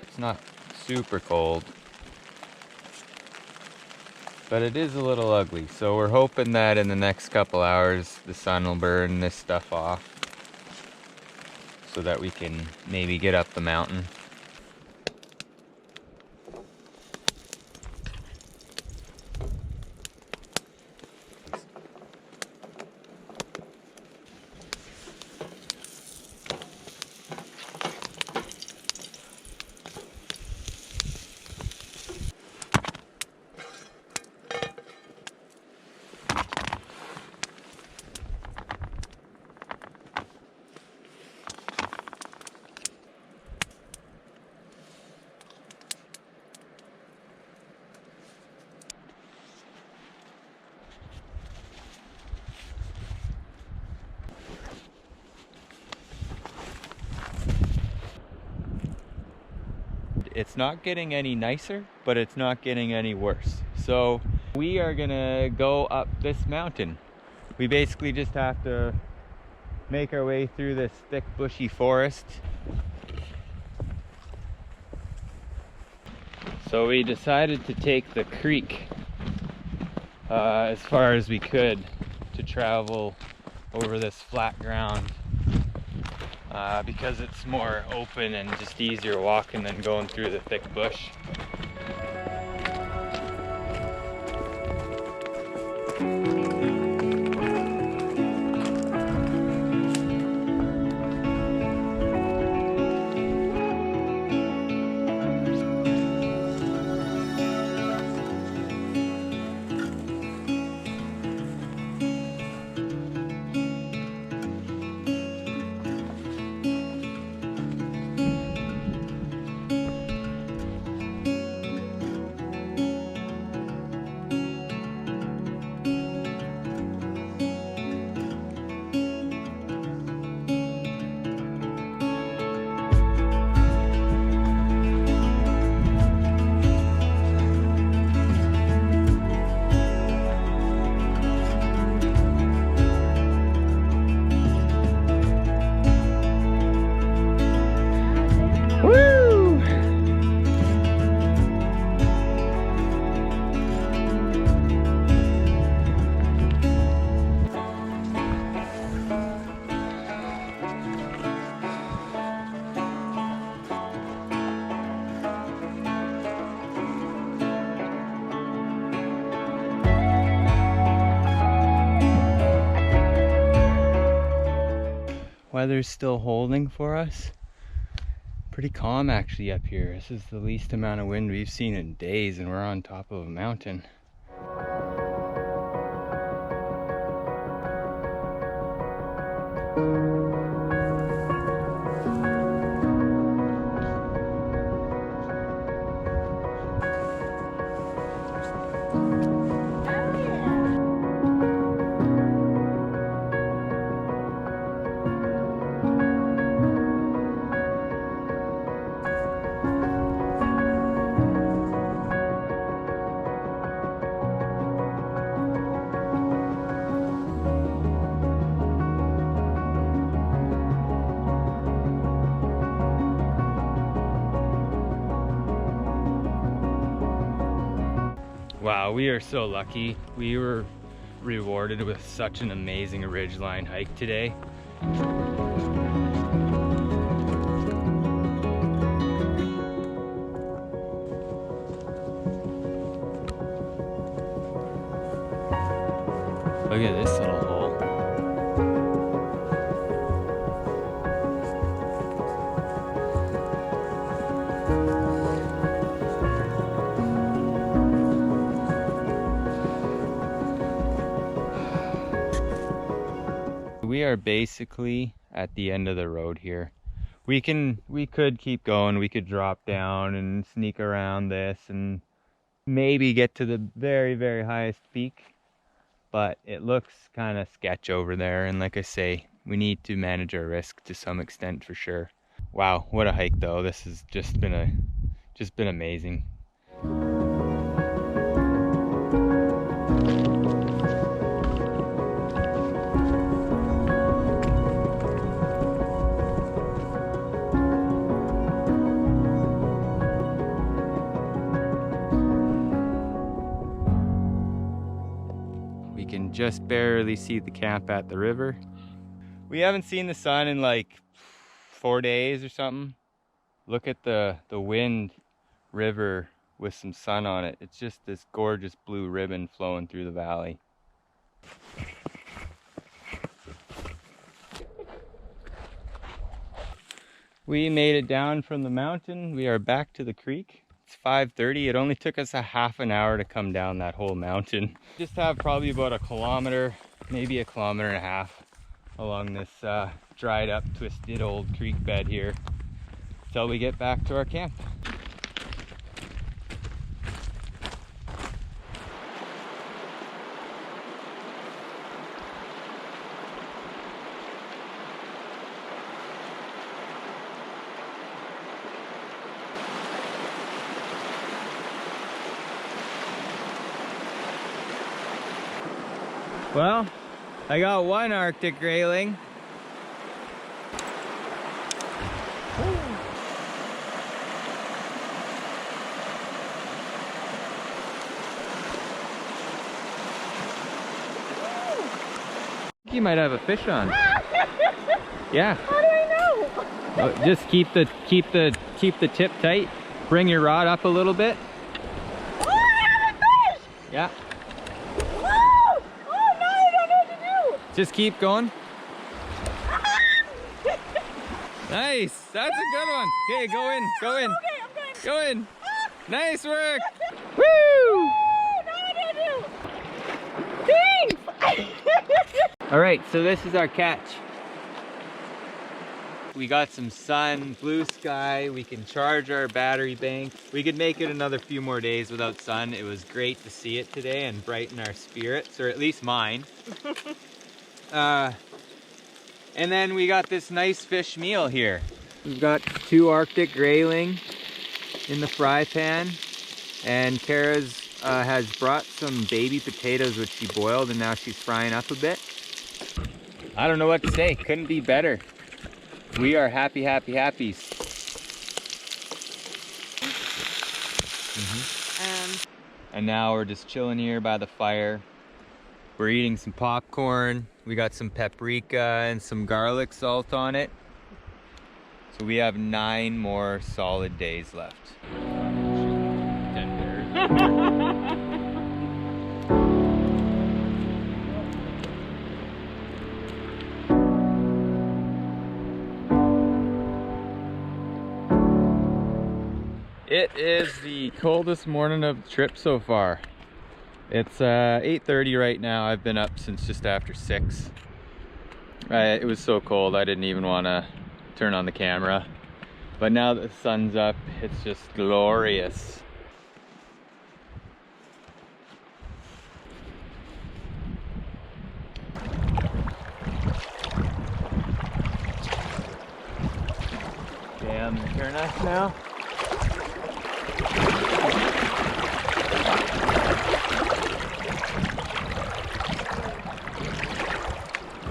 It's not super cold, but it is a little ugly. So we're hoping that in the next couple hours the sun will burn this stuff off so that we can maybe get up the mountain. It's not getting any nicer, but it's not getting any worse. So we are gonna go up this mountain. We basically just have to make our way through this thick bushy forest. So we decided to take the creek as far as we could to travel over this flat ground. Because it's more open and just easier walking than going through the thick bush. Weather's still holding for us. Pretty calm actually up here. This is the least amount of wind we've seen in days, and we're on top of a mountain. Wow, we are so lucky. We were rewarded with such an amazing ridgeline hike today. Look at this little hole. We are basically at the end of the road here. We could keep going. We could drop down and sneak around this and maybe get to the very, very highest peak. But it looks kind of sketch over there. And like I say, we need to manage our risk to some extent for sure. Wow, what a hike though. This has just been amazing. We can just barely see the camp at the river. We haven't seen the sun in like 4 days or something. Look at the wind river with some sun on it. It's just this gorgeous blue ribbon flowing through the valley. We made it down from the mountain. We are back to the creek. It's 5:30. It only took us a half an hour to come down that whole mountain. Just have probably about a kilometer, maybe a kilometer and a half along this dried up, twisted old creek bed here till we get back to our camp. Well, I got one Arctic grayling. You might have a fish on. Yeah. How do I know? Oh, just keep the tip tight. Bring your rod up a little bit. Oh, I have a fish! Yeah. Oh, oh, now I don't know what to do. Just keep going. Nice. That's a good one. Okay, go in. Go in. Okay, I'm going. Go in. Nice work. Woo! Oh, now what do I do? Thanks! All right, so this is our catch. We got some sun, blue sky. We can charge our battery bank. We could make it another few more days without sun. It was great to see it today and brighten our spirits, or at least mine. And then we got this nice fish meal here. We've got 2 Arctic grayling in the fry pan, and Kara's has brought some baby potatoes which she boiled, and now she's frying up a bit. I don't know what to say. Couldn't be better. We are happy, happy, happy. And now we're just chilling here by the fire. We're eating some popcorn. We got some paprika and some garlic salt on it. So we have 9 more solid days left. It is the coldest morning of the trip so far. It's 8:30 right now. I've been up since just after 6. It was so cold I didn't even want to turn on the camera. But now that the sun's up, it's just glorious. Damn, turn us now.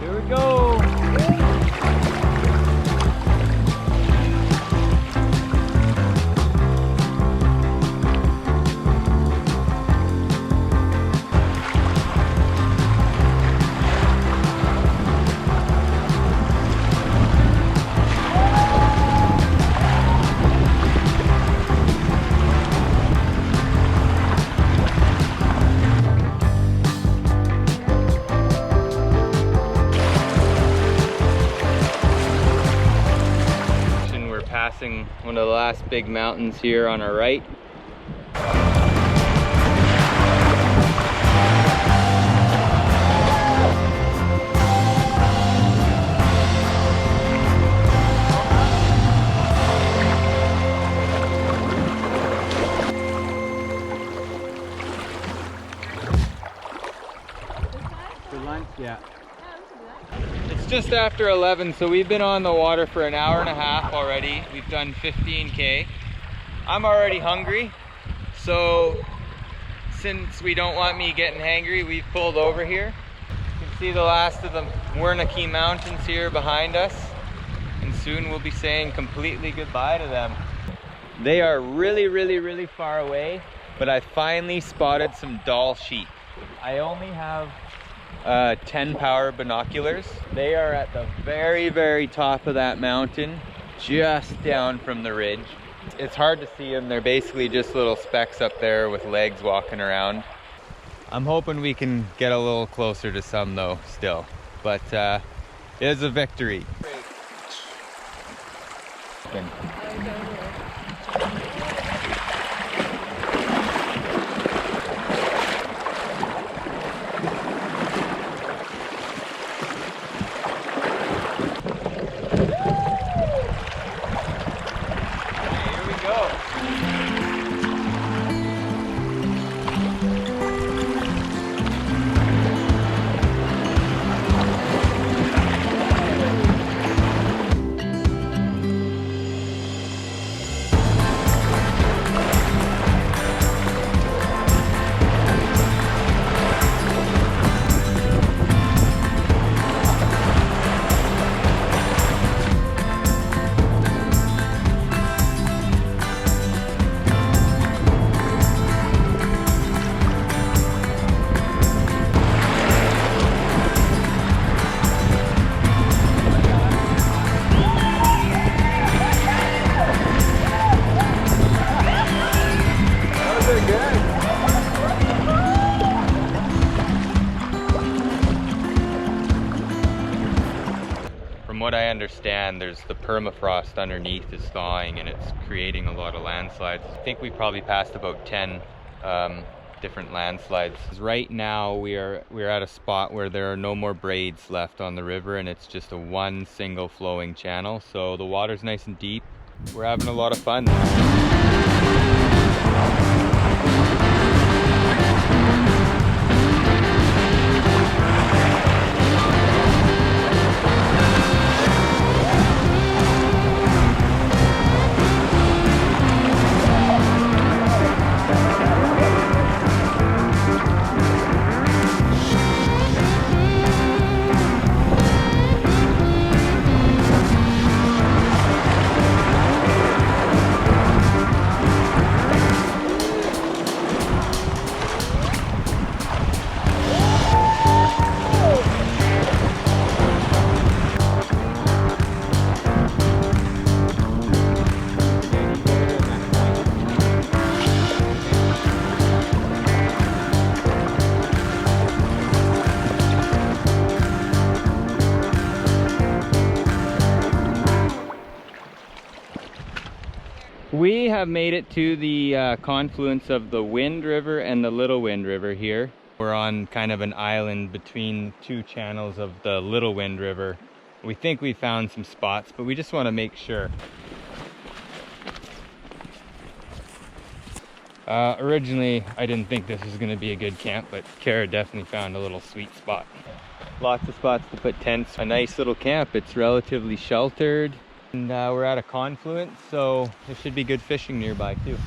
Here we go. Passing one of the last big mountains here on our right. For lunch, yeah. It's just after 11, so we've been on the water for an hour and a half already. We've done 15K. I'm already hungry, so since we don't want me getting hangry, we've pulled over here. You can see the last of the Wernicke Mountains here behind us, and soon we'll be saying completely goodbye to them. They are really, really, really far away, but I finally spotted some Dall sheep. I only have 10 power binoculars. They are at the very, very top of that mountain, just down from the ridge. It's hard to see them. They're basically just little specks up there with legs walking around. I'm hoping we can get a little closer to some though still, but it is a victory. From what I understand, there's the permafrost underneath is thawing and it's creating a lot of landslides. I think we probably passed about 10 different landslides. Right now we're at a spot where there are no more braids left on the river and it's just a one single flowing channel. So the water's nice and deep. We're having a lot of fun. We have made it to the confluence of the Wind River and the Little Wind River here. We're on kind of an island between two channels of the Little Wind River. We think we found some spots, but we just want to make sure. Originally, I didn't think this was going to be a good camp, but Kara definitely found a little sweet spot. Lots of spots to put tents. A nice little camp. It's relatively sheltered. And we're at a confluence, so there should be good fishing nearby too.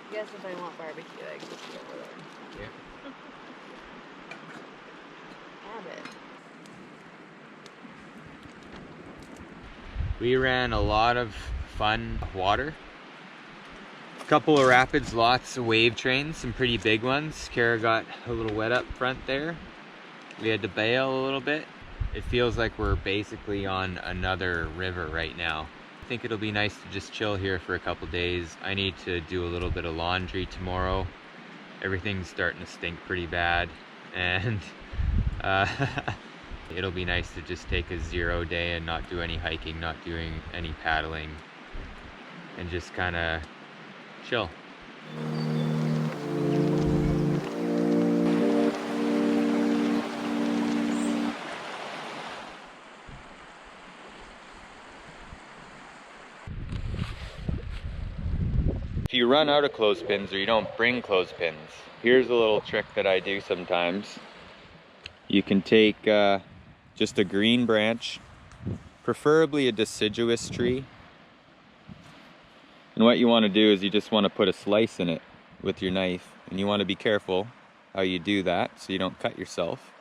I guess if I want barbecue, I can just go over there. Yeah. Have it. We ran a lot of fun water. A couple of rapids, lots of wave trains, some pretty big ones. Kara got a little wet up front there. We had to bail a little bit. It feels like we're basically on another river right now. I think it'll be nice to just chill here for a couple days. I need to do a little bit of laundry tomorrow. Everything's starting to stink pretty bad, and it'll be nice to just take a 0 day and not do any hiking, not doing any paddling, and just kind of chill. If you run out of clothespins or you don't bring clothespins, here's a little trick that I do sometimes. You can take just a green branch, preferably a deciduous tree. And what you want to do is you just want to put a slice in it with your knife. And you want to be careful how you do that so you don't cut yourself.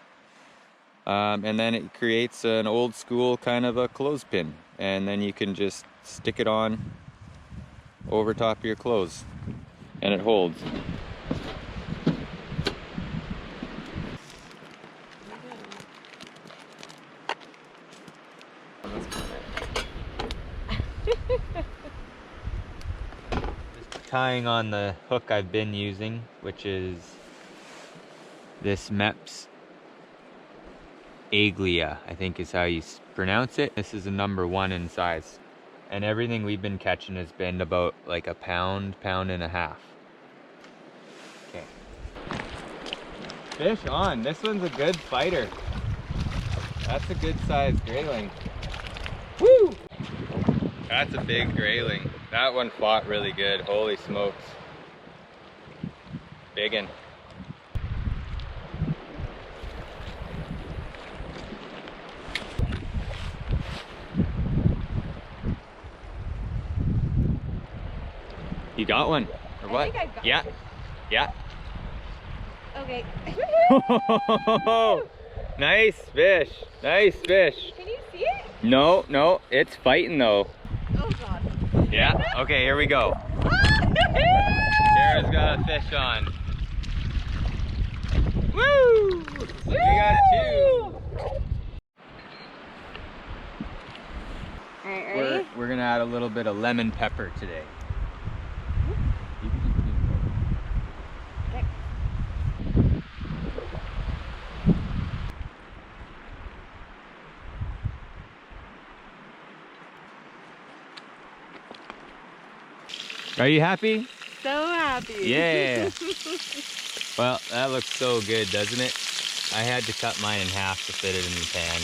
And then it creates an old school kind of a clothespin. And then you can just stick it on over top of your clothes, and it holds. Just tying on the hook I've been using, which is this Meps Aglia, I think is how you pronounce it. This is a number 1 in size. And everything we've been catching has been about like a pound, pound and a half. Okay. Fish on. This one's a good fighter. That's a good sized grayling. Woo! That's a big grayling. That one fought really good. Holy smokes. Biggin. You got one, or what? I think I got yeah, one. Yeah. Okay. Nice fish, nice fish. Can you see it? No, no, it's fighting though. Oh God. Yeah, okay, here we go. Sarah's got a fish on. Woo! We got 2. Alright, ready? We're gonna add a little bit of lemon pepper today. Are you happy? So happy. Yeah. Well, that looks so good, doesn't it? I had to cut mine in half to fit it in the pan.